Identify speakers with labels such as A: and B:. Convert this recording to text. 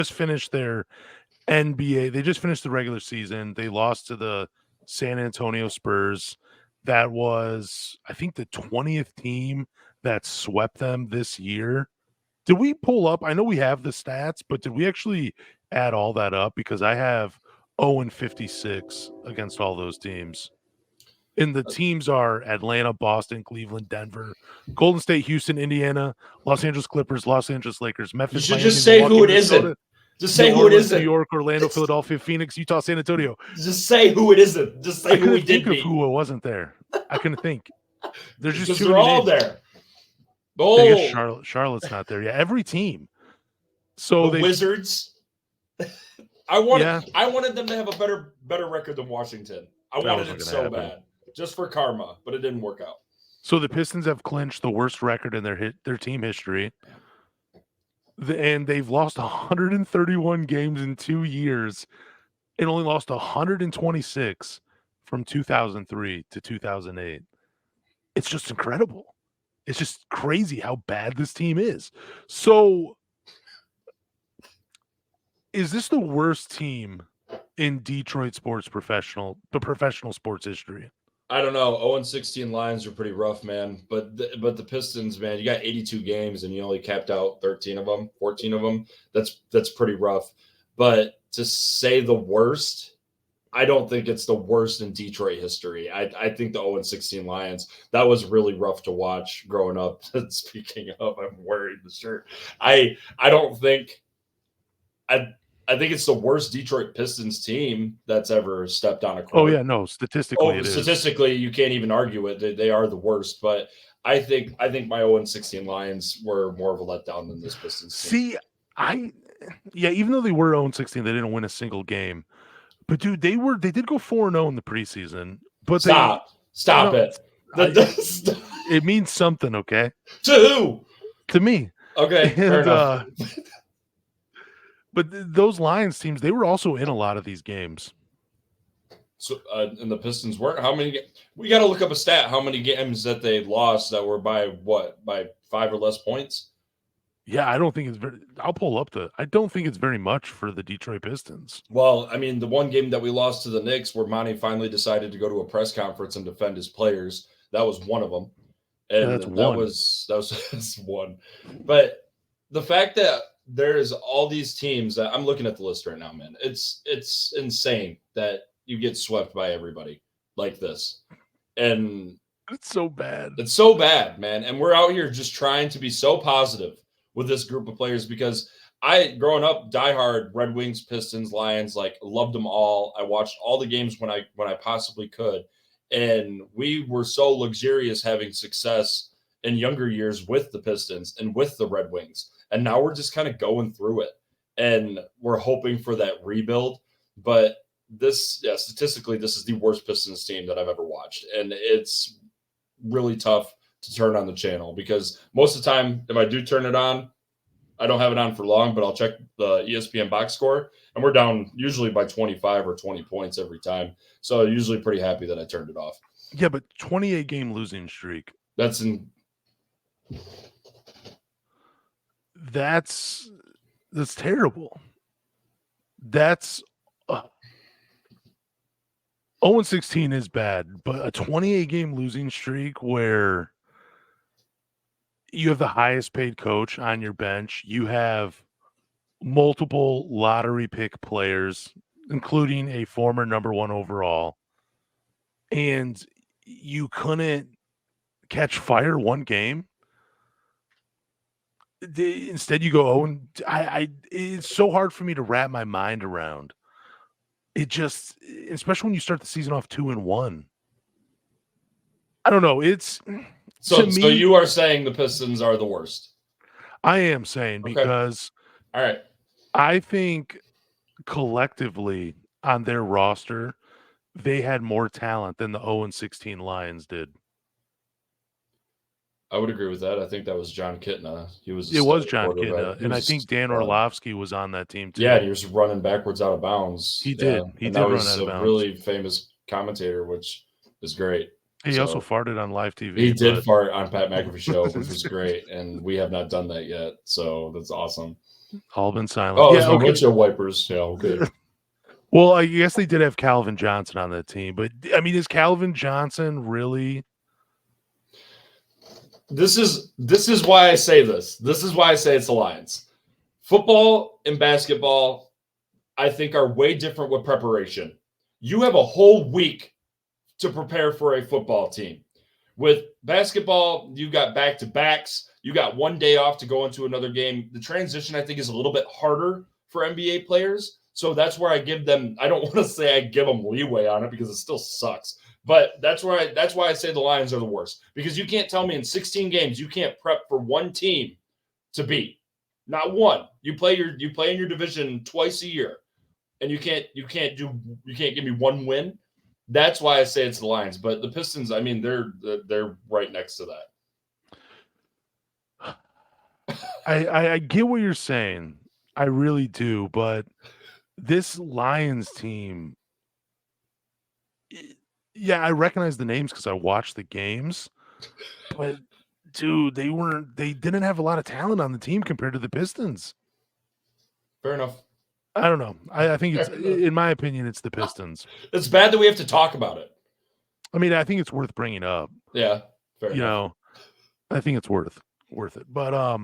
A: just finished their NBA. They just finished the regular season. They lost to the San Antonio Spurs. That was, I think, the 20th team that swept them this year. Did we pull up? I know we have the stats, but did we actually add all that up? Because I have 0-56 against all those teams. And the teams are Atlanta, Boston, Cleveland, Denver, Golden State, Houston, Indiana, Los Angeles Clippers, Los Angeles Lakers,
B: You
A: Memphis,
B: should
A: Miami,
B: just say
A: Milwaukee,
B: who it
A: Minnesota,
B: isn't. Just
A: New
B: say who it
A: Orleans, New
B: isn't.
A: York, Orlando, Philadelphia, Phoenix, Utah, San Antonio.
B: Just say who it isn't. Just say
A: I
B: who we
A: couldn't
B: did
A: think of
B: beat.
A: who it wasn't there. I couldn't think. There's just
B: Because
A: too
B: they're
A: many
B: all
A: names.
B: there.
A: I
B: Oh,
A: guess Charlotte's not there. Yeah, every team. So
B: the
A: they
B: Wizards. I wanted them to have a better record than Washington. I wanted it so bad, just for karma, but it didn't work out.
A: So the Pistons have clinched the worst record in their team history, and they've lost 131 games in 2 years, and only lost 126 from 2003 to 2008. It's just incredible. It's just crazy how bad this team is. So, is this the worst team in Detroit professional sports history?
B: I don't know. 0-16 Lions are pretty rough, man. But the Pistons, man, you got 82 games and you only capped out 13 of them, 14 of them. That's pretty rough. But to say the worst, I don't think it's the worst in Detroit history. I think the 0-16 Lions, that was really rough to watch growing up. Speaking of, I'm wearing the shirt. I don't think I think it's the worst Detroit Pistons team that's ever stepped on a court.
A: Oh yeah, no, statistically
B: statistically, you can't even argue it. They are the worst, but I think my 0-16 Lions were more of a letdown than this Pistons team.
A: See, even though they were 0-16, they didn't win a single game. But dude, they did go 4-0 in the preseason. But
B: Stop it.
A: It means something, okay?
B: To who?
A: To me.
B: Okay, fair enough.
A: But those Lions teams, they were also in a lot of these games.
B: So, and the Pistons weren't. How many? We got to look up a stat. How many games that they lost that were by 5 or less points?
A: Yeah, I don't think it's very. I'll pull up I don't think it's very much for the Detroit Pistons.
B: Well, I mean, the one game that we lost to the Knicks, where Monty finally decided to go to a press conference and defend his players, that was one of them, and that was one. But the fact that there's all these teams that I'm looking at the list right now, man. It's insane that you get swept by everybody like this. And
A: it's so bad.
B: It's so bad, man. And we're out here just trying to be so positive with this group of players because growing up, diehard Red Wings, Pistons, Lions, like loved them all. I watched all the games when I possibly could. And we were so luxurious having success in younger years with the Pistons and with the Red Wings. And now we're just kind of through it, and we're hoping for that rebuild. But statistically, this is the worst Pistons team that I've ever watched. And it's really tough to turn on the channel because most of the time, if I do turn it on, I don't have it on for long, but I'll check the ESPN box score, and we're down usually by 25 or 20 points every time. So I'm usually pretty happy that I turned it off.
A: Yeah, but 28-game losing streak.
B: That's
A: terrible. That's 0-16 is bad, but a 28-game losing streak where you have the highest paid coach on your bench, you have multiple lottery pick players, including a former number 1 overall, and you couldn't catch fire one game. Instead, you go, and it's so hard for me to wrap my mind around. It just, especially when you start the season off 2-1. I don't know.
B: So you are saying the Pistons are the worst?
A: I am saying because
B: all right.
A: I think collectively on their roster, they had more talent than the 0-16 Lions did.
B: I would agree with that. I think that was John Kitna.
A: It was John Kitna, and I think Dan Orlovsky was on that team too.
B: Yeah, he was running backwards out of bounds.
A: He did. He did run out of bounds.
B: A really famous commentator, which is great.
A: He also farted on live TV.
B: He did fart on Pat McAfee's show, which was great, and we have not done that yet, so that's awesome.
A: All been silent.
B: Oh,
A: Yeah,
B: it's my
A: okay.
B: windshield wipers. Yeah, okay.
A: Well, I guess they did have Calvin Johnson on that team, but I mean, is Calvin Johnson really?
B: This is why I say this. This is why I say it's the Lions. Football and basketball, I think, are way different with preparation. You have a whole week to prepare for a football team. With basketball, you got back to backs. You got one day off to go into another game. The transition, I think, is a little bit harder for NBA players. So that's where I give them. I don't want to say I give them leeway on it because it still sucks. But that's why I say the Lions are the worst, because you can't tell me in 16 games you can't prep for one team to beat. Not one. You play in your division twice a year, and you can't give me one win. That's why I say it's the Lions. But the Pistons, I mean, they're right next to that.
A: I get what you're saying. I really do, but this Lions team, yeah, I recognize the names because I watched the games, but dude, they didn't have a lot of talent on the team compared to the Pistons.
B: Fair enough.
A: I don't know. I think it's, in my opinion, it's the Pistons.
B: It's bad that we have to talk about it.
A: I mean, I think it's worth bringing up.
B: Yeah, fair enough.
A: I think it's worth it. But